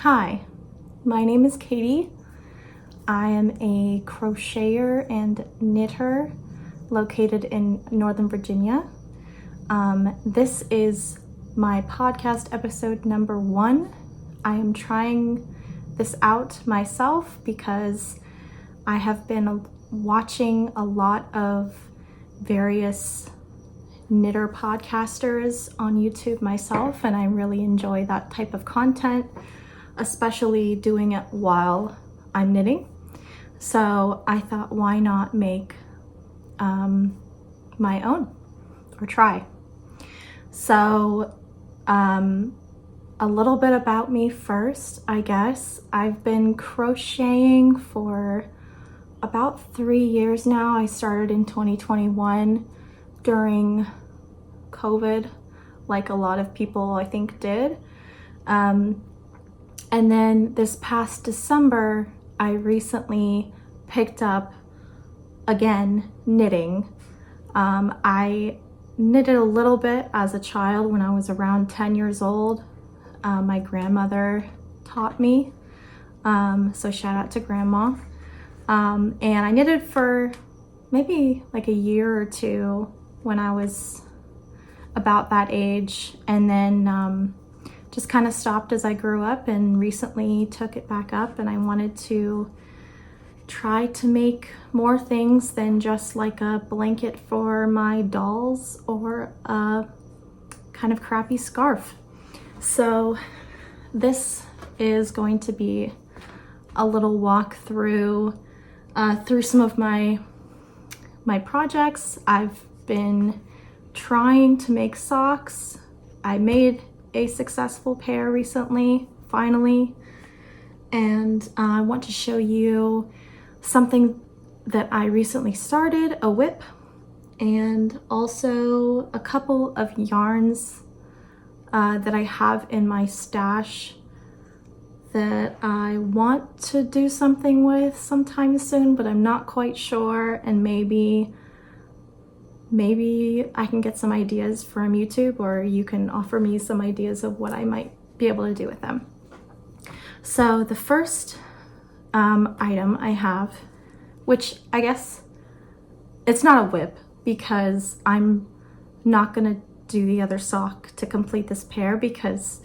Hi, my name is Katie. I am a crocheter and knitter located in Northern Virginia. This is my podcast episode number 1. I am trying this out myself because I have been watching a lot of various knitter podcasters on YouTube myself, and I really enjoy that type of content, especially doing it while I'm knitting. So I thought, why not make my own, or try. So a little bit about me first, I guess. I've been crocheting for about 3 years now. I started in 2021 during COVID, like a lot of people I think did. And then this past December, I recently picked up, again, knitting. I knitted a little bit as a child when I was around 10 years old. My grandmother taught me, so shout out to Grandma. And I knitted for maybe like a year or two when I was about that age, and then just kind of stopped as I grew up, and recently took it back up, and I wanted to try to make more things than just like a blanket for my dolls or a kind of crappy scarf. So this is going to be a little walk through some of my projects. I've been trying to make socks. I made a successful pair recently, finally, and I want to show you something that I recently started, a whip, and also a couple of yarns that I have in my stash that I want to do something with sometime soon, but I'm not quite sure, and maybe I can get some ideas from YouTube, or you can offer me some ideas of what I might be able to do with them. So the first item I have, which I guess it's not a whip because I'm not gonna do the other sock to complete this pair, because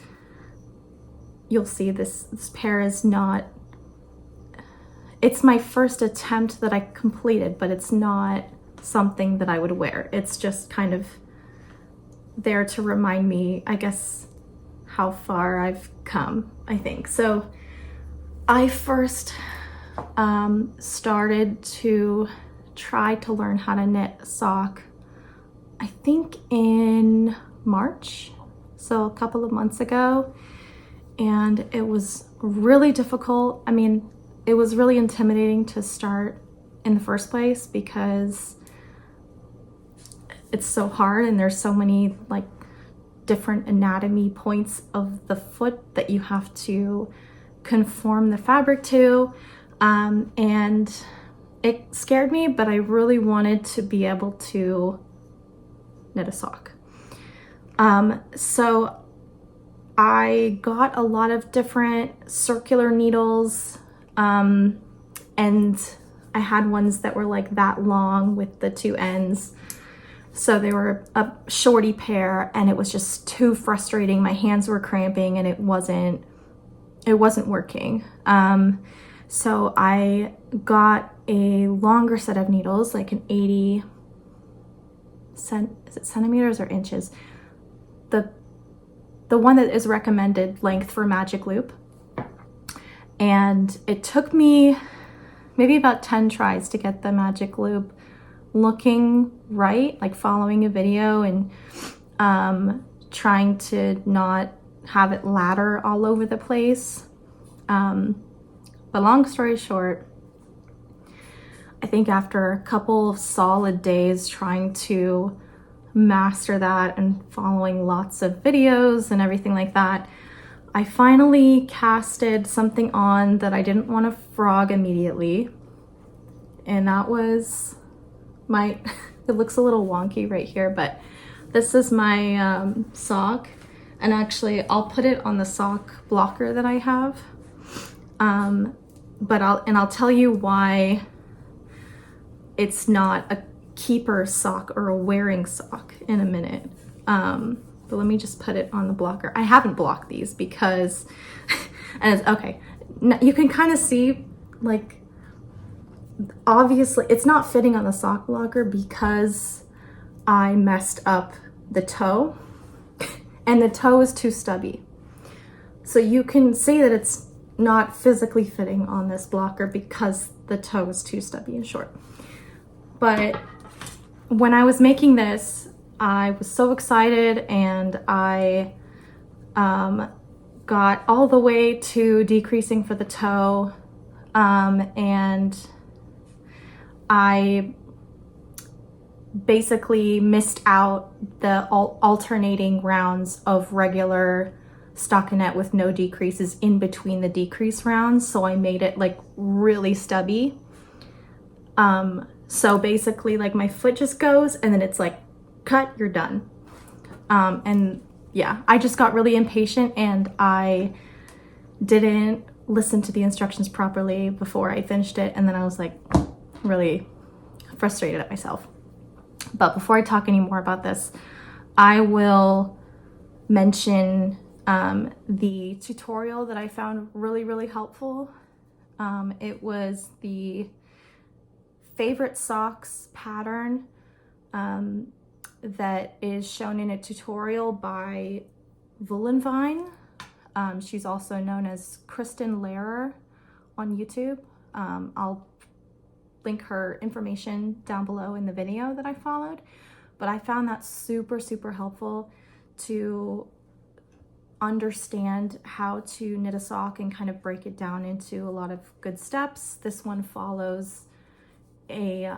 you'll see this pair is not, it's my first attempt that I completed, but it's not something that I would wear. It's just kind of there to remind me, I guess, how far I've come, I think. So I first started to try to learn how to knit a sock, I think in March, so a couple of months ago, and it was really difficult. I mean, it was really intimidating to start in the first place because it's so hard, and there's so many like different anatomy points of the foot that you have to conform the fabric to, and it scared me, but I really wanted to be able to knit a sock. So I got a lot of different circular needles, and I had ones that were like that long with the two ends. So they were a shorty pair, and it was just too frustrating. My hands were cramping, and it wasn't working. So I got a longer set of needles, like an 80 is it centimeters or inches? The one that is recommended length for magic loop. And it took me maybe about 10 tries to get the magic loop looking right, like following a video and trying to not have it ladder all over the place. But long story short, I think after a couple of solid days trying to master that and following lots of videos and everything like that, I finally casted something on that I didn't want to frog immediately, and that was it looks a little wonky right here, but this is my sock And actually, I'll put it on the sock blocker that I have. But I'll tell you why it's not a keeper sock or a wearing sock in a minute. But let me just put it on the blocker. I haven't blocked these because, and okay, you can kind of see, like, obviously it's not fitting on the sock blocker because I messed up the toe and the toe is too stubby. So you can see that it's not physically fitting on this blocker because the toe is too stubby and short. But when I was making this, I was so excited, and I got all the way to decreasing for the toe, and I basically missed out the alternating rounds of regular stockinette with no decreases in between the decrease rounds, so I made it like really stubby. So basically, like, my foot just goes and then it's like, cut, you're done. And yeah, I just got really impatient and I didn't listen to the instructions properly before I finished it, and then I was like really frustrated at myself. But before I talk any more about this, I will mention the tutorial that I found really helpful. It was the favorite socks pattern that is shown in a tutorial by Vine. She's also known as Kristen Lehrer on YouTube. I'll link her information down below in the video that I followed, but I found that super helpful to understand how to knit a sock and kind of break it down into a lot of good steps. This one follows a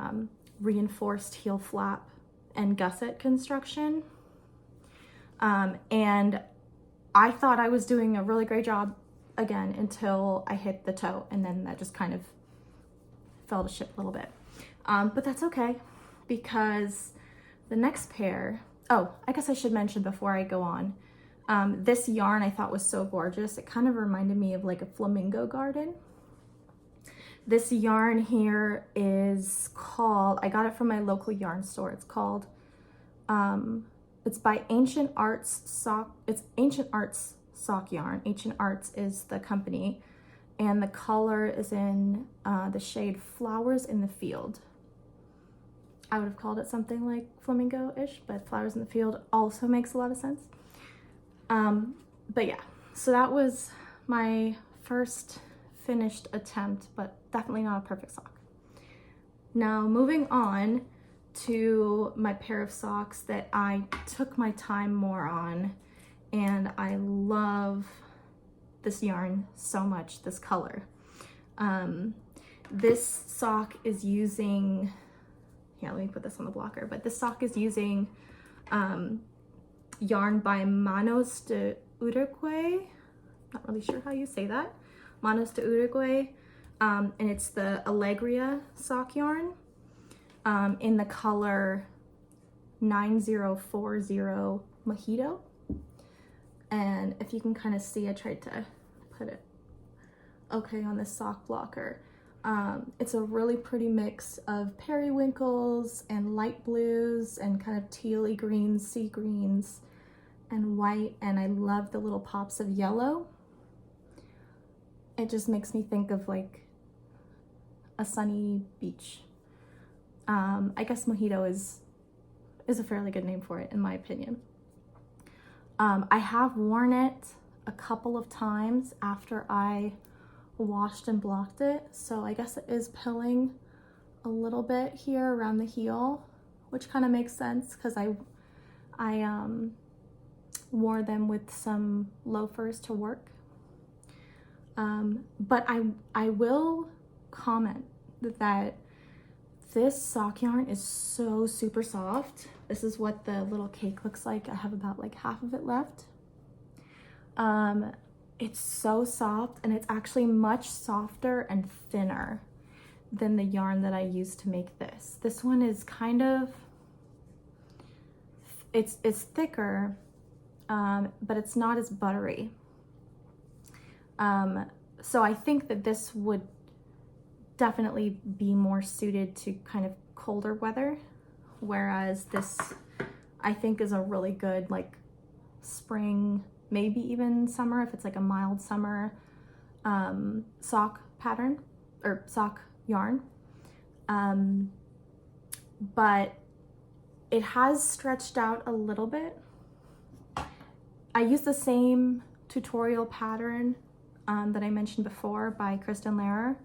reinforced heel flap and gusset construction, and I thought I was doing a really great job again until I hit the toe, and then that just kind of fell to shit a little bit. But that's okay, because the next pair, oh, I guess I should mention before I go on, this yarn I thought was so gorgeous. It kind of reminded me of like a flamingo garden. This yarn here is called, I got it from my local yarn store. It's called, it's by Ancient Arts Sock, it's Ancient Arts Sock Yarn. Ancient Arts is the company, and the color is in the shade Flowers in the Field. I would have called it something like flamingo-ish, but Flowers in the Field also makes a lot of sense. But yeah, so that was my first finished attempt, but definitely not a perfect sock. Now moving on to my pair of socks that I took my time more on, and I love this yarn so much, this color. This sock is using, yeah, let me put this on the blocker, but this sock is using yarn by Manos de Uruguay. Not really sure how you say that. Manos de Uruguay, and it's the Alegria sock yarn in the color 9040 Mojito. And if you can kind of see, I tried to put it okay on this sock blocker. It's a really pretty mix of periwinkles and light blues and kind of tealy greens, sea greens, and white, and I love the little pops of yellow. It just makes me think of like a sunny beach. I guess Mojito is a fairly good name for it, in my opinion. I have worn it a couple of times after I washed and blocked it, so I guess it is pilling a little bit here around the heel, which kind of makes sense because I wore them with some loafers to work. But I will comment that this sock yarn is so super soft. This is what the little cake looks like. I have about like half of it left. It's so soft, and it's actually much softer and thinner than the yarn that I used to make this. This one is kind of, it's thicker, but it's not as buttery. So I think that this would definitely be more suited to kind of colder weather, whereas this I think is a really good like spring, maybe even summer if it's like a mild summer sock pattern or sock yarn. But it has stretched out a little bit. I use the same tutorial pattern that I mentioned before by Kristen Lehrer.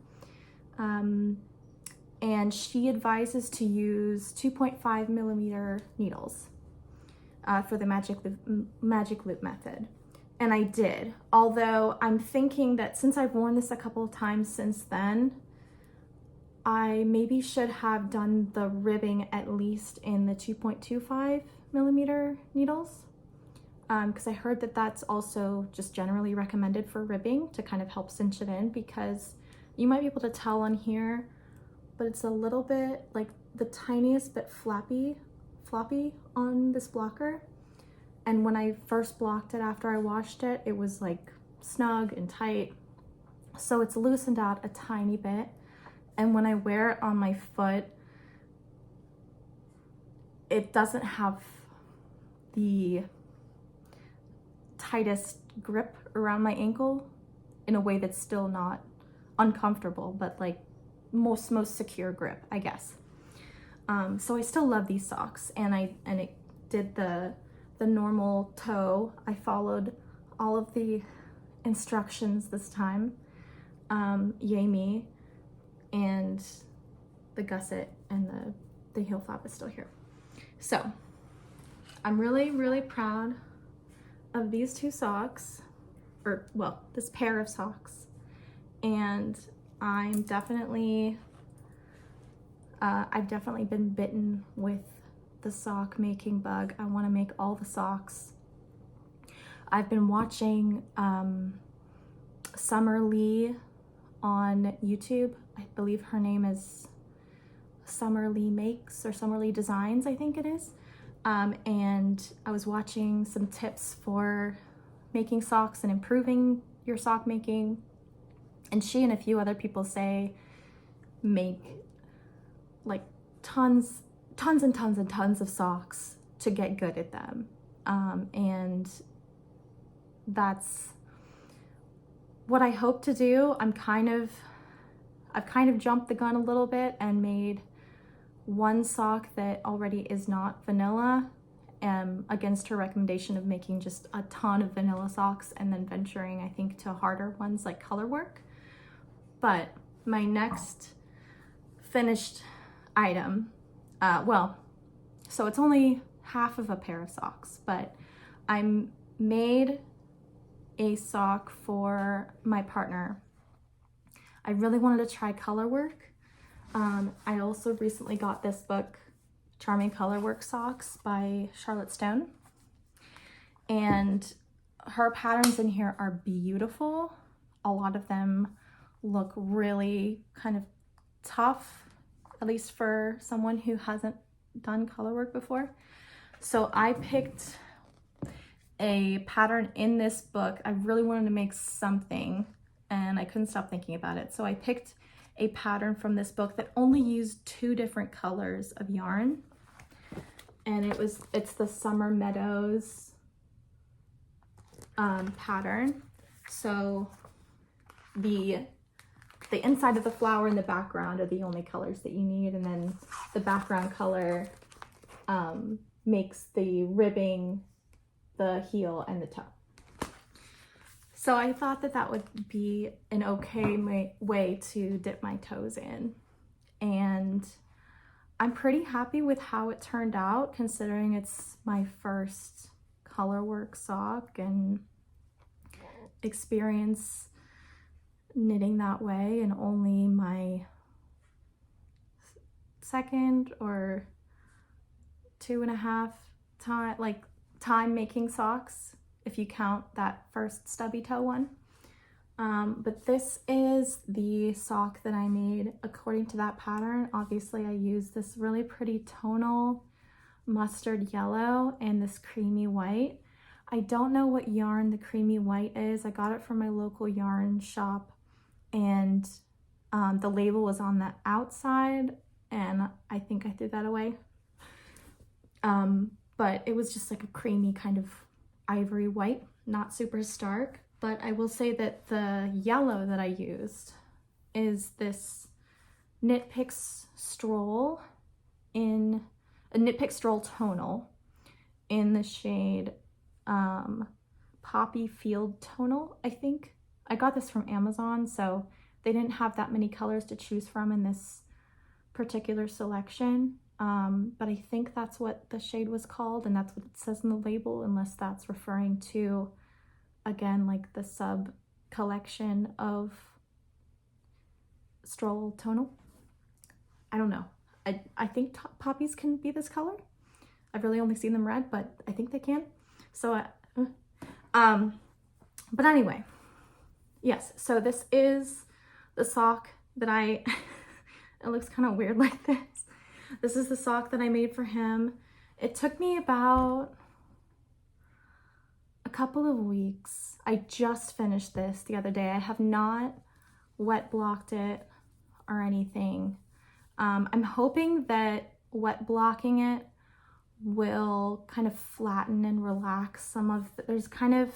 And she advises to use 2.5 millimeter needles for the magic loop method. And I did, although I'm thinking that since I've worn this a couple of times since then, I maybe should have done the ribbing at least in the 2.25 millimeter needles, because I heard that that's also just generally recommended for ribbing to kind of help cinch it in, because you might be able to tell on here, but it's a little bit like the tiniest bit floppy on this blocker. And when I first blocked it after I washed it, it was like snug and tight. So it's loosened out a tiny bit. And when I wear it on my foot, it doesn't have the tightest grip around my ankle in a way that's still not uncomfortable, but like most secure grip, I guess. So I still love these socks, and it did the normal toe. I followed all of the instructions this time. Yay me. And the gusset and the heel flap is still here. So I'm really, really proud of these two socks, or well, this pair of socks. And I'm definitely, I've definitely been bitten with the sock making bug. I want to make all the socks. I've been watching Summer Lee on YouTube. I believe her name is Summer Lee Makes or Summer Lee Designs, I think it is. And I was watching some tips for making socks and improving your sock making. And she and a few other people say make like tons and tons of socks to get good at them. And that's what I hope to do. I've kind of jumped the gun a little bit and made one sock that already is not vanilla, against her recommendation of making just a ton of vanilla socks and then venturing, I think, to harder ones like color work. But my next finished item, so it's only half of a pair of socks, but I made a sock for my partner. I really wanted to try color work. I also recently got this book, Charming Color Work Socks by Charlotte Stone. And her patterns in here are beautiful. A lot of them look really kind of tough, at least for someone who hasn't done color work before. So I picked a pattern in this book. I really wanted to make something and I couldn't stop thinking about it. So I picked a pattern from this book that only used 2 different colors of yarn. And it's the Summer Meadows pattern. So the inside of the flower and the background are the only colors that you need, and then the background color makes the ribbing, the heel, and the toe. So I thought that that would be an okay way to dip my toes in. And I'm pretty happy with how it turned out, considering it's my first color work sock and experience knitting that way, and only my second or 2.5 time making socks, if you count that first stubby toe one. But this is the sock that I made according to that pattern. Obviously I used this really pretty tonal mustard yellow and this creamy white. I don't know what yarn the creamy white is. I got it from my local yarn shop, and the label was on the outside, and I think I threw that away. But it was just like a creamy kind of ivory white, not super stark. But I will say that the yellow that I used is this Knit Picks Stroll in a Knit Pick Stroll tonal in the shade Poppy Field Tonal, I think. I got this from Amazon, so they didn't have that many colors to choose from in this particular selection. But I think that's what the shade was called, and that's what it says in the label, unless that's referring to, again, like the sub collection of Stroll Tonal. I don't know. I think poppies can be this color. I've really only seen them red, but I think they can. So, but anyway, yes. So this is the sock that it looks kind of weird like this. This is the sock that I made for him. It took me about a couple of weeks. I just finished this the other day. I have not wet blocked it or anything. I'm hoping that wet blocking it will kind of flatten and relax some of there's kind of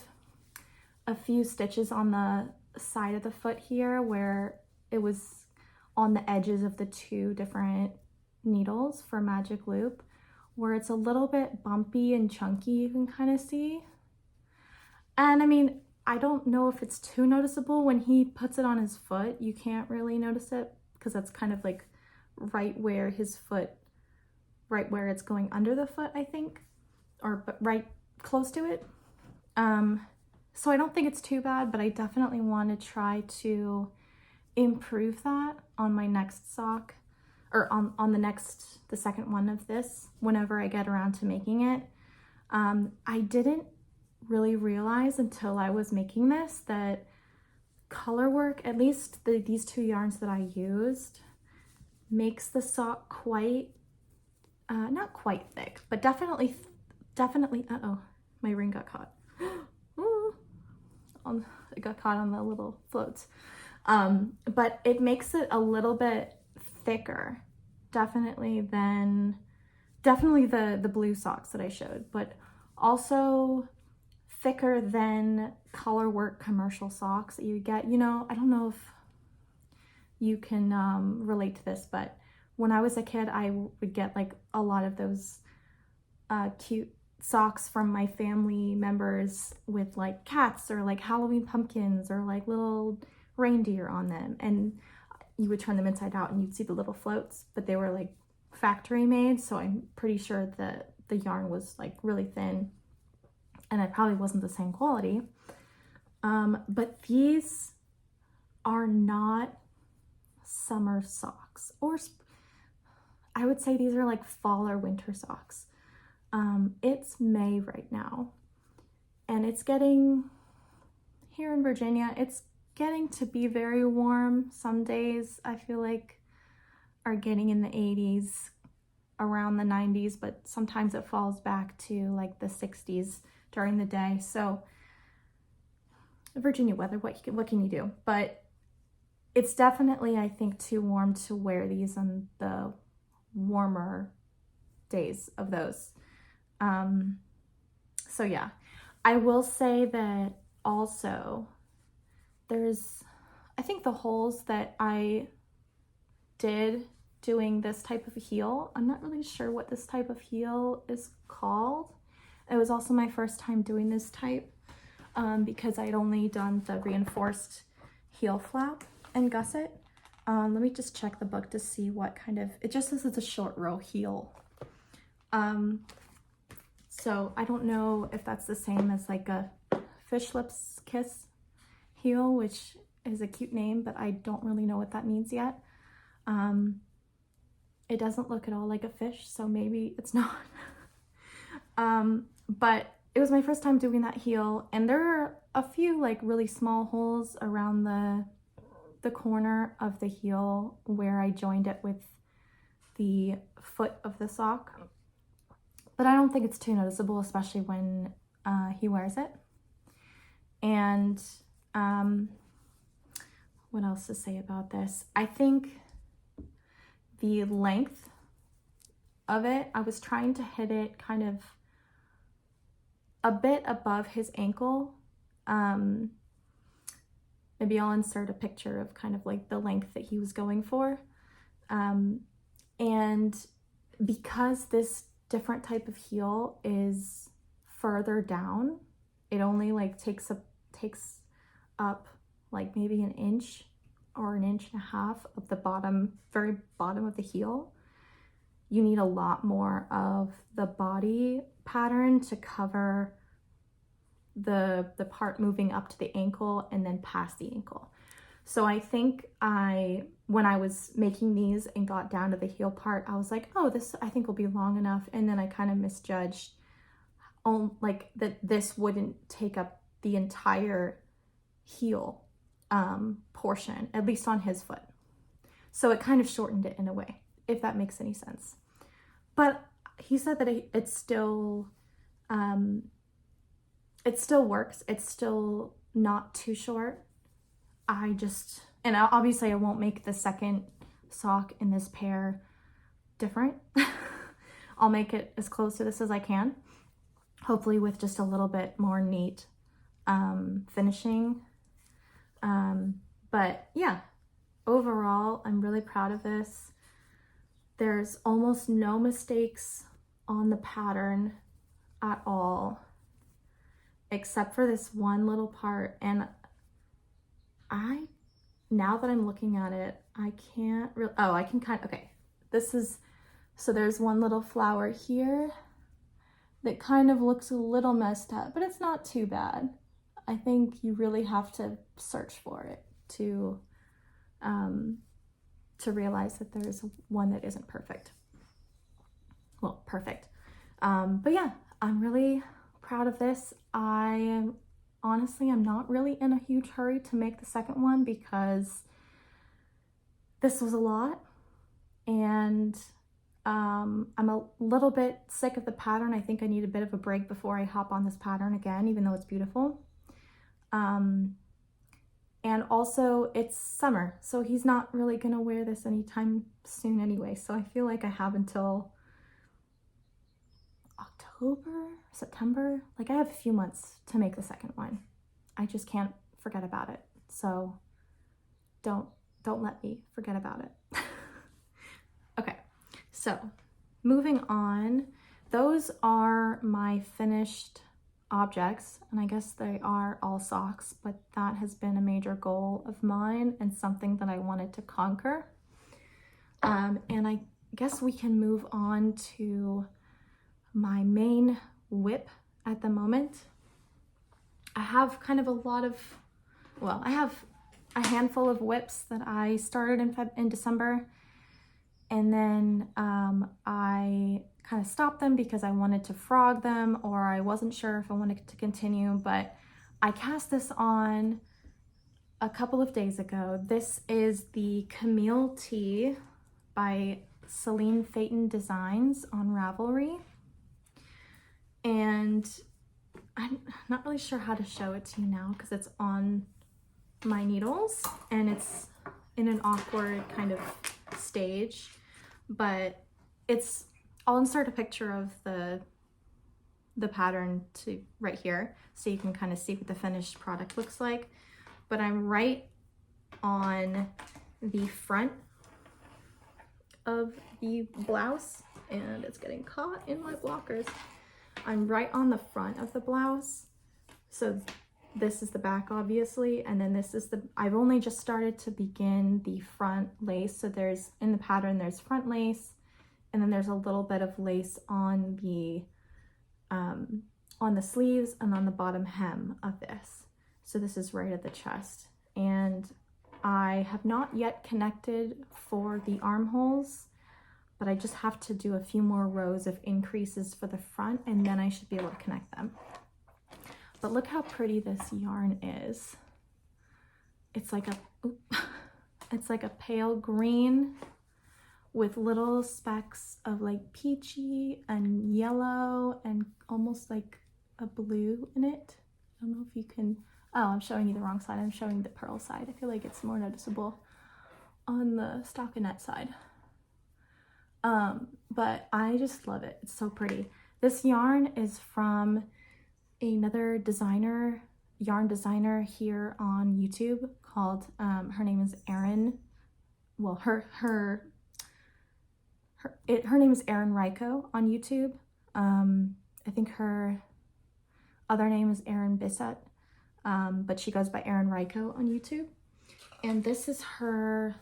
a few stitches on the side of the foot here where it was on the edges of the two different needles for Magic Loop, where it's a little bit bumpy and chunky, you can kind of see. And I mean, I don't know if it's too noticeable when he puts it on his foot. You can't really notice it because that's kind of like right where it's going under the foot, I think, or but right close to it. So I don't think it's too bad, but I definitely want to try to improve that on my next sock, or on the second one of this, whenever I get around to making it. I didn't really realize until I was making this that color work, at least these two yarns that I used, makes the sock quite, not quite thick, but definitely, uh-oh, my ring got caught. It got caught on the little floats. But it makes it a little bit thicker, definitely the blue socks that I showed, but also thicker than color work commercial socks that you get. You know, I don't know if you can relate to this, but when I was a kid, I would get like a lot of those cute socks from my family members with like cats or like Halloween pumpkins or like little reindeer on them, and you would turn them inside out and you'd see the little floats, but they were like factory made, so I'm pretty sure that the yarn was like really thin and it probably wasn't the same quality. But these are not summer socks, or I would say these are like fall or winter socks. It's May right now, and it's getting, here in Virginia, it's getting to be very warm. Some days I feel like are getting in the 80s, around the 90s, but sometimes it falls back to like the 60s during the day. So Virginia weather, what can you do? But it's definitely, I think, too warm to wear these on the warmer days of those. So yeah, I will say that also I think the holes that I did doing this type of heel, I'm not really sure what this type of heel is called. It was also my first time doing this type, because I'd only done the reinforced heel flap and gusset. Let me just check the book to see what kind of, it just says it's a short row heel. So I don't know if that's the same as like a fish lips kiss heel, which is a cute name, but I don't really know what that means yet. It doesn't look at all like a fish, so maybe it's not. But it was my first time doing that heel, and there are a few like really small holes around the corner of the heel where I joined it with the foot of the sock. But I don't think it's too noticeable, especially when he wears it. And what else to say about this? I think the length of it, I was trying to hit it kind of a bit above his ankle. Maybe I'll insert a picture of kind of like the length that he was going for. And because this different type of heel is further down, it only like takes up like maybe an inch or an inch and a half of the bottom, very bottom of the heel. You need a lot more of the body pattern to cover the part moving up to the ankle and then past the ankle. So I think when I was making these and got down to the heel part, I was like, oh, this I think will be long enough. And then I kind of misjudged like that this wouldn't take up the entire heel portion, at least on his foot. So it kind of shortened it in a way, if that makes any sense. But he said that it still works. It's still not too short. And obviously I won't make the second sock in this pair different. I'll make it as close to this as I can, hopefully with just a little bit more neat finishing. But yeah, overall, I'm really proud of this. There's almost no mistakes on the pattern at all, except for this one little part. And now that I'm looking at it, I can't really, I can kind of, okay. So there's one little flower here that kind of looks a little messed up, but it's not too bad. I think you really have to search for it to realize that there's one that isn't perfect. Well, perfect. But yeah, I'm really proud of this. Honestly, I'm not really in a huge hurry to make the second one because this was a lot, and I'm a little bit sick of the pattern. I think I need a bit of a break before I hop on this pattern again, even though it's beautiful. And also it's summer, so he's not really gonna wear this anytime soon anyway. So I feel like I have until October, September. Like I have a few months to make the second one. I just can't forget about it. So don't let me forget about it. Okay, so moving on, those are my finished objects, and I guess they are all socks, but that has been a major goal of mine and something that I wanted to conquer. And I guess we can move on to my main whip at the moment. I have kind of I have a handful of whips that I started in December, and then I kind of stopped them because I wanted to frog them, or I wasn't sure if I wanted to continue, but I cast this on a couple of days ago. This is the Camille Tee by Celine Phaeton Designs on Ravelry. And I'm not really sure how to show it to you now because it's on my needles and it's in an awkward kind of stage, but I'll insert a picture of the pattern to right here so you can kind of see what the finished product looks like. But I'm right on the front of the blouse, and it's getting caught in my blockers. I'm right on the front of the blouse. So this is the back, obviously, and then this is I've only just started to begin the front lace. So in the pattern, there's front lace, and then there's a little bit of lace on the sleeves and on the bottom hem of this. So this is right at the chest. And I have not yet connected for the armholes, but I just have to do a few more rows of increases for the front, and then I should be able to connect them. But look how pretty this yarn is. It's like a pale green with little specks of like peachy and yellow and almost like a blue in it. I don't know if you can, oh, I'm showing you the wrong side. I'm showing the pearl side. I feel like it's more noticeable on the stockinette side. But I just love it. It's so pretty. This yarn is from another designer, yarn designer here on YouTube called, her name is Erin. Well, her name is Erin Ryko on YouTube. I think her other name is Erin Bissett, but she goes by Erin Ryko on YouTube. And this is her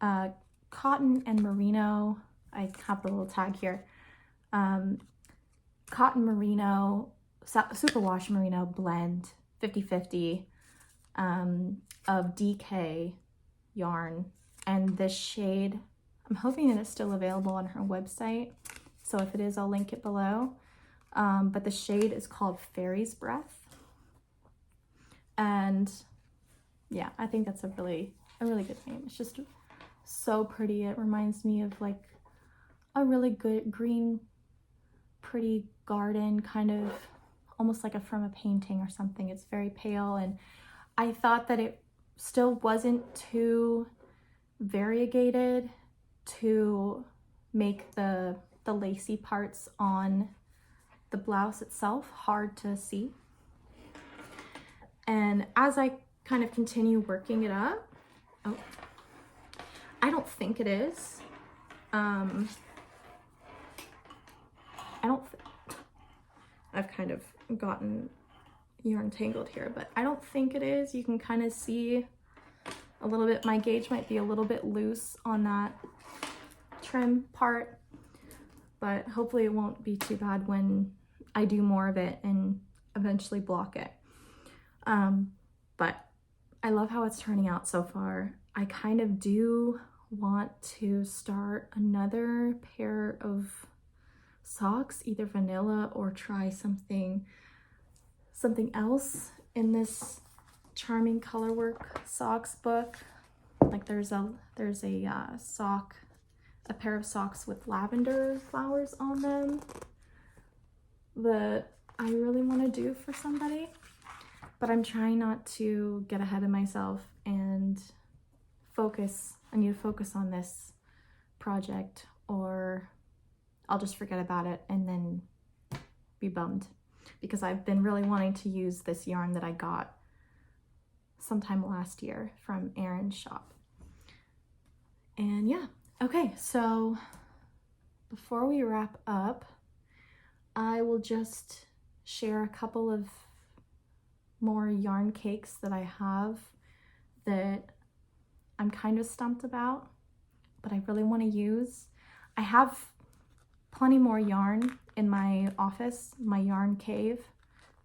cotton and merino. I have the little tag here. Cotton merino, superwash merino blend, 50-50 of DK yarn. And this shade, I'm hoping that it's still available on her website. So if it is, I'll link it below. But the shade is called Fairy's Breath. And yeah, I think that's a really good name. It's just so pretty. It reminds me of like a really good green, pretty garden, kind of almost like from a painting or something. It's very pale, and I thought that it still wasn't too variegated to make the lacy parts on the blouse itself hard to see. And as I kind of continue working it up, oh, I don't think it is. I've kind of gotten yarn tangled here, but I don't think it is. You can kind of see a little bit, my gauge might be a little bit loose on that trim part, but hopefully it won't be too bad when I do more of it and eventually block it. But I love how it's turning out so far. I kind of do want to start another pair of socks, either vanilla or try something else in this Charming Colorwork socks book. Like there's a pair of socks with lavender flowers on them that I really want to do for somebody, but I'm trying not to get ahead of myself and focus. I need to focus on this project, or I'll just forget about it and then be bummed, because I've been really wanting to use this yarn that I got sometime last year from Erin's shop. And yeah, okay, so before we wrap up, I will just share a couple of more yarn cakes that I have that I'm kind of stumped about, but I really want to use. I have plenty more yarn in my office, my yarn cave,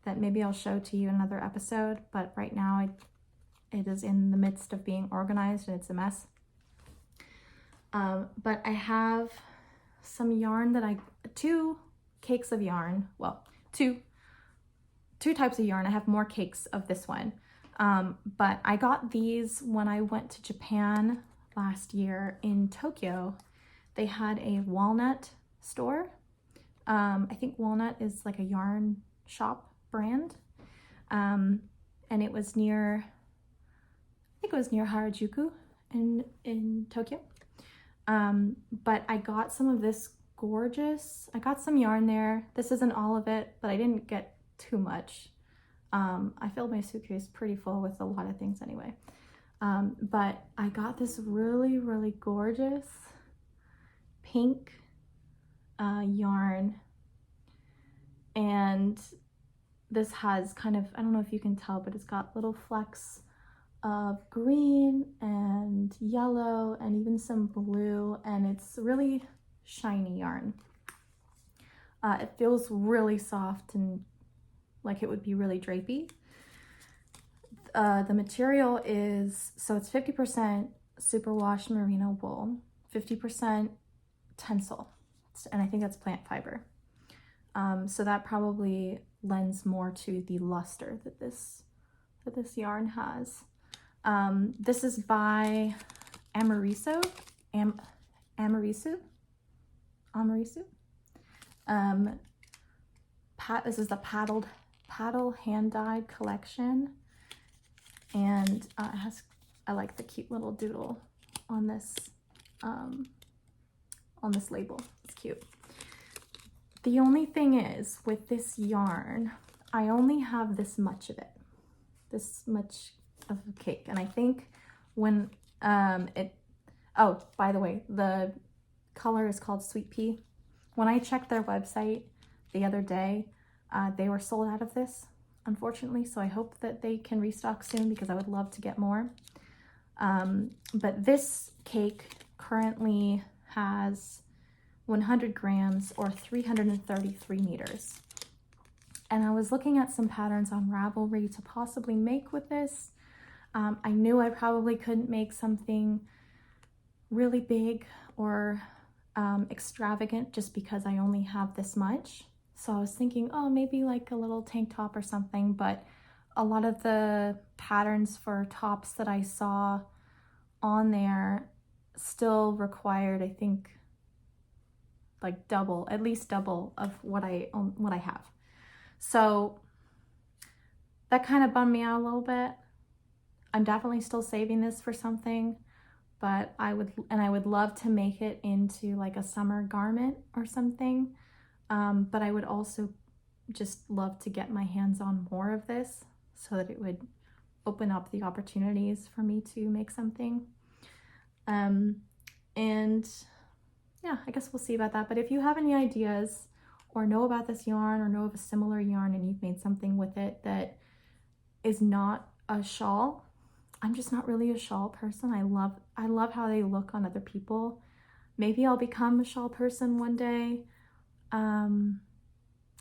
that maybe I'll show to you in another episode, but right now it is in the midst of being organized and it's a mess. But I have some yarn that two cakes of yarn, well, two types of yarn. I have more cakes of this one, but I got these when I went to Japan last year in Tokyo. They had a walnut store. I think Walnut is like a yarn shop brand, and it was near, I think it was near Harajuku in Tokyo. But I got some of this gorgeous, I got some yarn there. This isn't all of it, but I didn't get too much. I filled my suitcase pretty full with a lot of things anyway. But I got this really, really gorgeous pink yarn, and this has kind of, I don't know if you can tell, but it's got little flecks of green and yellow and even some blue, and it's really shiny yarn. It feels really soft and like it would be really drapey. The material is, so it's 50% superwash merino wool, 50% tencel, and I think that's plant fiber. So that probably lends more to the luster that this yarn has. This is by Amarisu. this is the paddle hand dyed collection, and it has, I like the cute little doodle on this label. It's cute. The only thing is with this yarn, I only have this much of it, this much of a cake, and I think when oh, by the way, the color is called Sweet Pea. When I checked their website the other day, they were sold out of this, unfortunately, so I hope that they can restock soon because I would love to get more. But this cake currently has 100 grams or 333 meters. And I was looking at some patterns on Ravelry to possibly make with this. I knew I probably couldn't make something really big or extravagant just because I only have this much. So I was thinking, oh, maybe like a little tank top or something, but a lot of the patterns for tops that I saw on there still required, I think, like double, at least double of what I have. So that kind of bummed me out a little bit. I'm definitely still saving this for something, but I would love to make it into like a summer garment or something. But I would also just love to get my hands on more of this so that it would open up the opportunities for me to make something. And yeah, I guess we'll see about that. But if you have any ideas or know about this yarn or know of a similar yarn and you've made something with it that is not a shawl, I'm just not really a shawl person. I love how they look on other people. Maybe I'll become a shawl person one day. I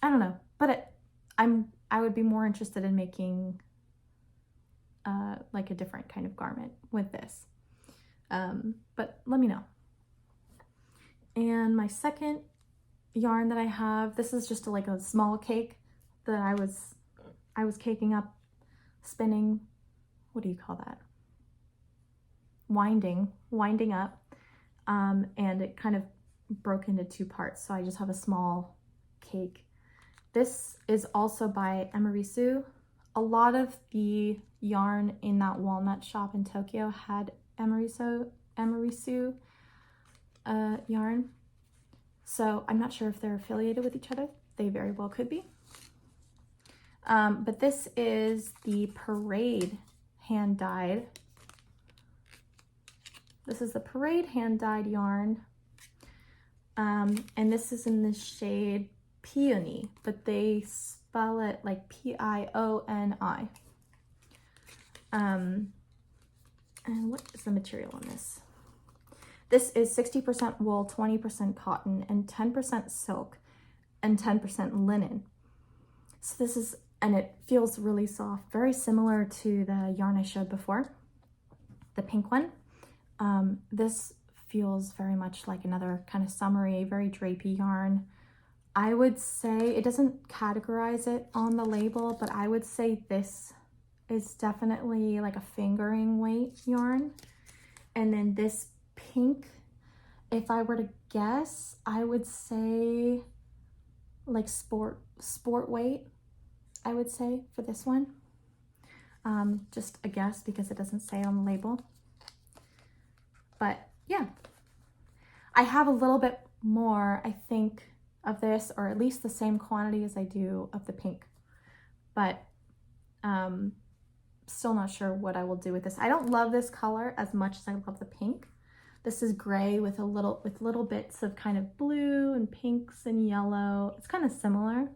don't know, but I would be more interested in making like a different kind of garment with this. But let me know. And my second yarn that I have, this is just like a small cake that I was caking up, spinning, what do you call that? Winding up, and it kind of broke into two parts, so I just have a small cake. This is also by Emirisu. A lot of the yarn in that walnut shop in Tokyo had Emirisu yarn, so I'm not sure if they're affiliated with each other. They very well could be. But this is the Parade hand dyed. This is the Parade hand dyed yarn. And this is in the shade Peony, but they spell it like Pioni. And what is the material on this? This is 60% wool, 20% cotton, and 10% silk, and 10% linen. So this is, and it feels really soft, very similar to the yarn I showed before, the pink one. This feels very much like another kind of summery, very drapey yarn. I would say, it doesn't categorize it on the label, but I would say this is definitely like a fingering weight yarn. And then this pink, if I were to guess, I would say like sport weight, I would say for this one. Just a guess because it doesn't say on the label. But yeah, I have a little bit more, I think, of this, or at least the same quantity as I do of the pink, but still not sure what I will do with this. I don't love this color as much as I love the pink. This is gray with little bits of kind of blue and pinks and yellow. It's kind of similar.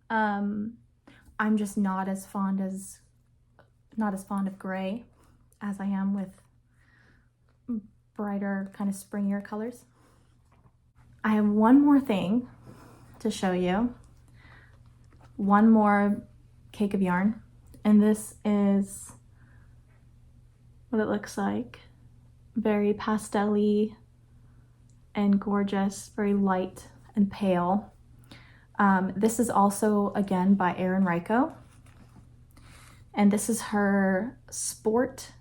I'm just not as fond of gray as I am with brighter kind of springier colors. I have one more thing to show you. One more cake of yarn, and this is what it looks like. Very pastel-y and gorgeous, very light and pale. This is also, again, by Erin Reiko. And this is her sport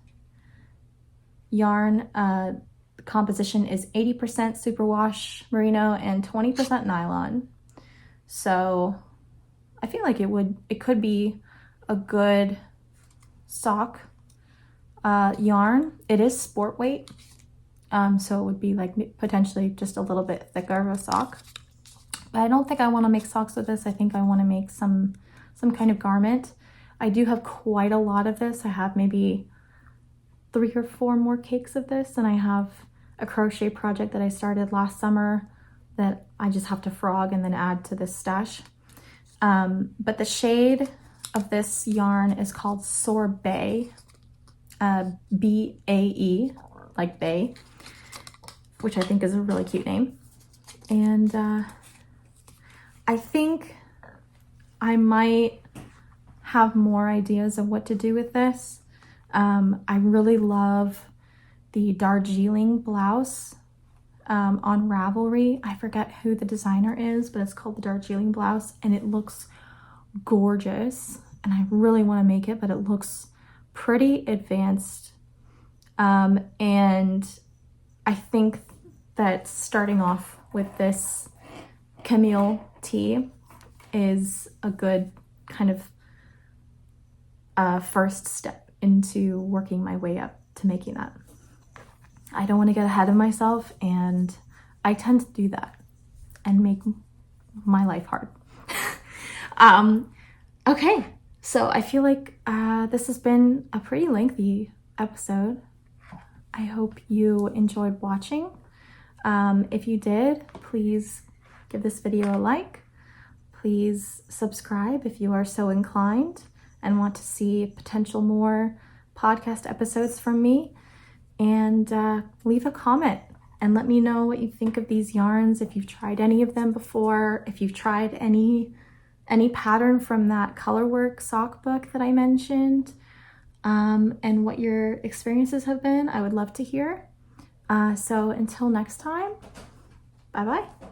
yarn. The composition is 80% superwash merino and 20% nylon. So I feel like it could be a good sock yarn. It is sport weight, so it would be like potentially just a little bit thicker of a sock. But I don't think I want to make socks with this. I think I want to make some kind of garment. I do have quite a lot of this. I have maybe 3 or 4 more cakes of this, and I have a crochet project that I started last summer that I just have to frog and then add to this stash. But the shade of this yarn is called Sorbet, B-A-E, like bay, which I think is a really cute name. And I think I might have more ideas of what to do with this. I really love the Darjeeling blouse on Ravelry. I forget who the designer is, but it's called the Darjeeling blouse, and it looks gorgeous. And I really want to make it, but it looks pretty advanced. And I think that starting off with this Camille Tee is a good kind of first step into working my way up to making that. I don't want to get ahead of myself, and I tend to do that and make my life hard. Okay, so I feel like this has been a pretty lengthy episode. I hope you enjoyed watching. If you did, please give this video a like. Please subscribe if you are so inclined and want to see potential more podcast episodes from me. And leave a comment and let me know what you think of these yarns, if you've tried any of them before, if you've tried any pattern from that Colorwork sock book that I mentioned, and what your experiences have been. I would love to hear. So until next time, bye-bye.